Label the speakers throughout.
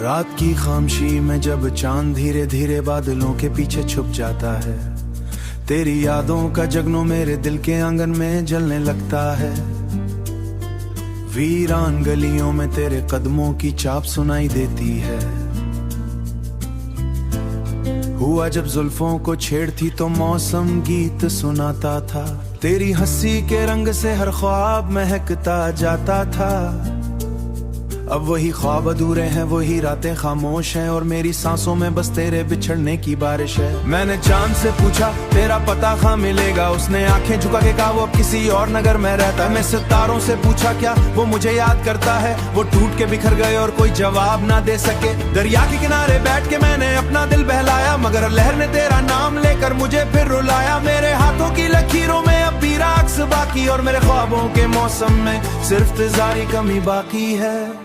Speaker 1: रात की खामोशी में जब चांद धीरे धीरे बादलों के पीछे छुप जाता है, तेरी यादों का जगनू मेरे दिल के आंगन में जलने लगता है। वीरान गलियों में तेरे कदमों की चाप सुनाई देती है। हुआ जब जुल्फों को छेड़ती तो मौसम गीत सुनाता था। तेरी हंसी के रंग से हर ख्वाब महकता जाता था। अब वही ख्वाब अधूरे हैं, वही रातें खामोश हैं और मेरी सांसों में बस तेरे बिछड़ने की बारिश है। मैंने चांद से पूछा तेरा पता कहाँ मिलेगा, उसने आंखें झुका के कहा वो अब किसी और नगर में रहता है। मैं सितारों से पूछा क्या वो मुझे याद करता है, वो टूट के बिखर गए और कोई जवाब ना दे सके। दरिया के किनारे बैठ के मैंने अपना दिल बहलाया, मगर लहर ने तेरा नाम लेकर मुझे फिर रुलाया। मेरे हाथों की लकीरों में अब भी राक्स बाकी और मेरे ख्वाबों के मौसम में सिर्फ इंतज़ार कमी बाकी है।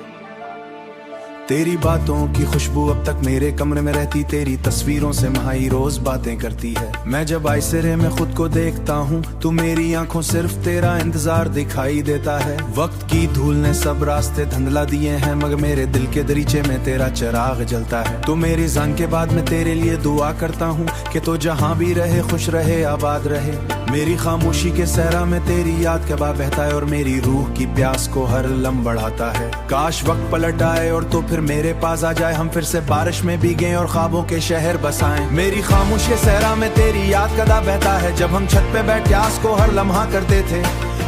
Speaker 1: तेरी बातों की खुशबू अब तक मेरे कमरे में रहती, तेरी तस्वीरों से महाई रोज बातें करती है। मैं जब आईसरे में खुद को देखता हूँ तो मेरी आंखों सिर्फ तेरा इंतजार दिखाई देता है। वक्त की धूल ने सब रास्ते धुंधला दिए हैं, मगर मेरे दिल के दरीचे में तेरा चिराग जलता है। तो मेरी जान के बाद मैं तेरे लिए दुआ करता हूँ कि तो जहाँ भी रहे खुश रहे आबाद रहे। मेरी खामोशी के सहरा में तेरी याद का बहा बहता है और मेरी रूह की प्यास को हर लम्हा बढ़ाता है। काश वक्त पलट आए और तो फिर मेरे पास आ जाए, हम फिर से बारिश में भीगें और ख्वाबों के शहर बसाएं। मेरी खामोश के सहरा में तेरी याद का बहा बहता है, जब हम छत पे बैठ के आस को हर लम्हा करते थे।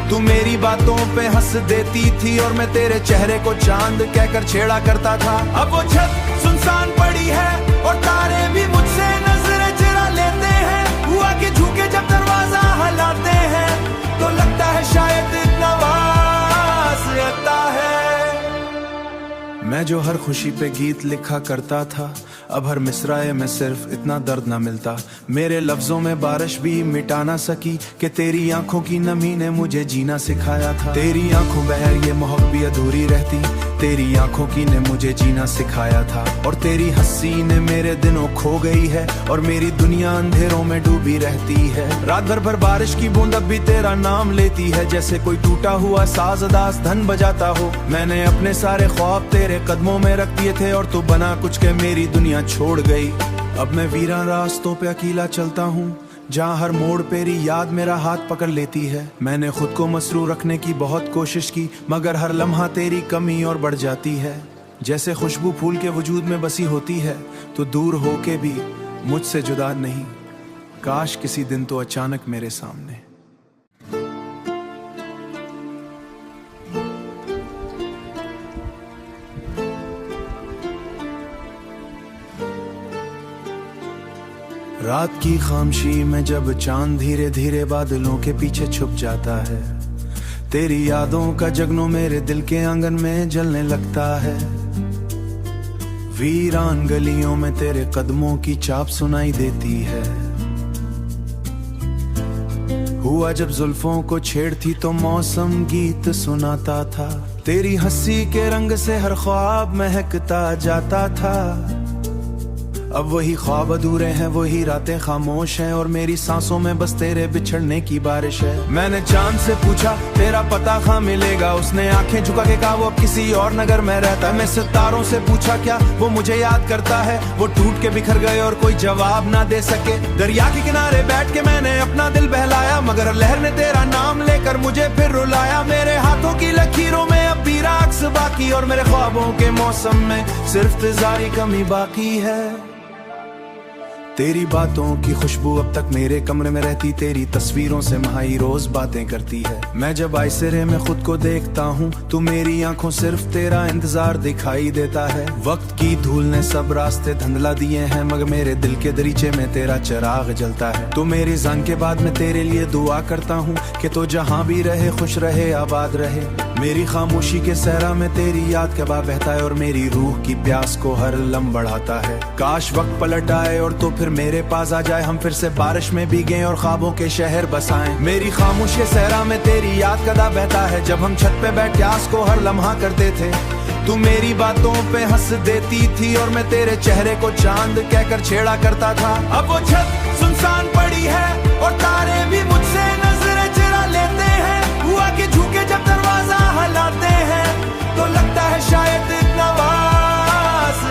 Speaker 1: तू मेरी बातों पे हंस देती थी और मैं तेरे चेहरे को चांद कहकर छेड़ा करता था। अब वो छत सुनसान पड़ी है और तारे भी मुझसे नजरें चुरा लेते हैं। हुआ के झुके जब दरवाजा हलाते हैं तो लगता है शायद इतना वास आता है। मैं जो हर खुशी पे गीत लिखा करता था, अब हर मिसराए में सिर्फ इतना दर्द ना मिलता। मेरे लफ्जों में बारिश भी मिटा ना सकी कि तेरी आंखों की नमी ने मुझे जीना सिखाया था। तेरी आंखों बगैर ये मोहब्बत भी अधूरी रहती, तेरी आंखों की ने मुझे जीना सिखाया था। और तेरी हंसी ने मेरे दिनों खो गई है और मेरी दुनिया अंधेरों में डूबी रहती है। रात भर बारिश की बूंद अब भी तेरा नाम लेती है, जैसे कोई टूटा हुआ साज अदास धन बजाता हो। मैंने अपने सारे ख्वाब तेरे कदमों में रख दिए थे और तू बना कुछ के मेरी दुनिया छोड़ गई। अब मैं वीरान रास्तों पे अकेला चलता हूँ, जहाँ हर मोड़ पेरी याद मेरा हाथ पकड़ लेती है। मैंने खुद को मसरूर रखने की बहुत कोशिश की, मगर हर लम्हा तेरी कमी और बढ़ जाती है। जैसे खुशबू फूल के वजूद में बसी होती है तो दूर होके भी मुझसे जुदा नहीं। काश किसी दिन तो अचानक मेरे सामने। रात की खामोशी में जब चांद धीरे धीरे बादलों के पीछे छुप जाता है, तेरी यादों का जगनू मेरे दिल के आंगन में जलने लगता है। वीरान गलियों में तेरे कदमों की चाप सुनाई देती है। हुआ जब जुल्फों को छेड़ती तो मौसम गीत सुनाता था। तेरी हंसी के रंग से हर ख्वाब महकता जाता था। अब वही ख्वाब अधूरे हैं, वही रातें खामोश हैं और मेरी सांसों में बस तेरे बिछड़ने की बारिश है। मैंने चांद से पूछा तेरा पता कहाँ मिलेगा, उसने आंखें झुका के कहा वो अब किसी और नगर में रहता है। मैं सितारों से पूछा क्या वो मुझे याद करता है, वो टूट के बिखर गए और कोई जवाब ना दे सके। दरिया के किनारे बैठ के मैंने अपना दिल बहलाया, मगर लहर ने तेरा नाम लेकर मुझे फिर रुलाया। मेरे हाथों की लकीरों में अब भी राक्स बाकी और मेरे ख्वाबों के मौसम में सिर्फ इंतज़ार कमी बाकी है। तेरी बातों की खुशबू अब तक मेरे कमरे में रहती, तेरी तस्वीरों से महाई रोज बातें करती है। मैं जब आईसरे में खुद को देखता हूँ तो मेरी आंखों सिर्फ तेरा इंतजार दिखाई देता है। वक्त की धूल ने सब रास्ते धुंधला दिए हैं, मगर मेरे दिल के दरीचे में तेरा चिराग जलता है। तो मेरी जान के बाद मैं तेरे लिए दुआ करता हूँ कि तो जहाँ भी रहे खुश रहे आबाद रहे। मेरी खामोशी के सहरा में तेरी याद का बहा बहता है और मेरी रूह की प्यास को हर लम्हा बढ़ाता है। काश वक्त पलट आए और तो फिर मेरे पास आ जाए, हम फिर से बारिश में भीगें और ख्वाबों के शहर बसाएं। मेरी खामोश के सहरा में तेरी याद का बहा बहता है, जब हम छत पे बैठ के आस को हर लम्हा करते थे। तू मेरी बातों पे हंस देती थी और मैं तेरे चेहरे को चांद कहकर छेड़ा करता था। अब वो छत सुनसान पड़ी है और तारे भी मुझसे नजरें चुरा लेते हैं। हुआ के झुके जब दरवाजा हलाते हैं तो लगता है शायद इतना वास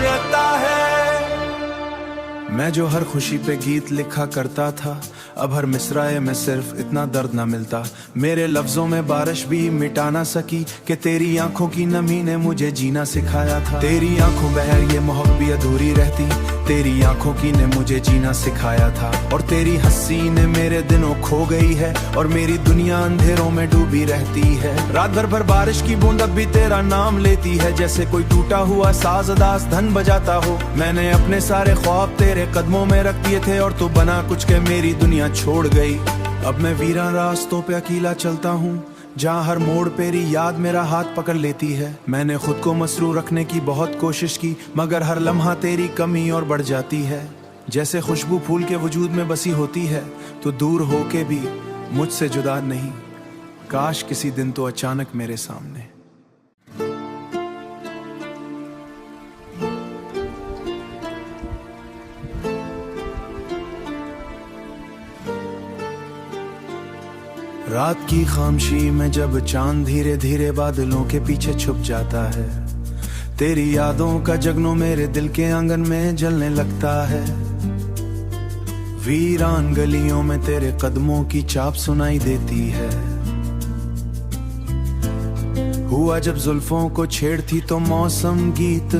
Speaker 1: मैं जो हर खुशी पे गीत लिखा करता था, अब हर मिसराए में सिर्फ इतना दर्द ना मिलता। मेरे लफ्जों में बारिश भी मिटा ना सकी कि तेरी आंखों की नमी ने मुझे जीना सिखाया था। तेरी आंखों बहर ये मोहब्बत भी अधूरी रहती, तेरी आंखों की ने मुझे जीना सिखाया था। और तेरी हंसी ने मेरे दिनों खो गई है, और मेरी दुनिया अंधेरों में डूबी रहती है। रात भर भर बारिश की बूंद अब भी तेरा नाम लेती है, जैसे कोई टूटा हुआ साज अदास धन बजाता हो। मैंने अपने सारे ख्वाब तेरे कदमों में रख दिए थे, और तू बना कुछ के मेरी दुनिया छोड़ गई। अब मैं वीरान रास्तों पे अकेला चलता हूँ, जहाँ हर मोड़ पेरी याद मेरा हाथ पकड़ लेती है। मैंने खुद को मसरूर रखने की बहुत कोशिश की, मगर हर लम्हा तेरी कमी और बढ़ जाती है। जैसे खुशबू फूल के वजूद में बसी होती है, तो दूर होके भी मुझसे जुदा नहीं। काश किसी दिन तो अचानक मेरे सामने। रात की खामोशी में जब चांद धीरे धीरे बादलों के पीछे छुप जाता है, तेरी यादों का जगनों मेरे दिल के आंगन में जलने लगता है। वीरान गलियों में तेरे कदमों की चाप सुनाई देती है। हुआ जब जुल्फों को छेड़ती तो मौसम गीत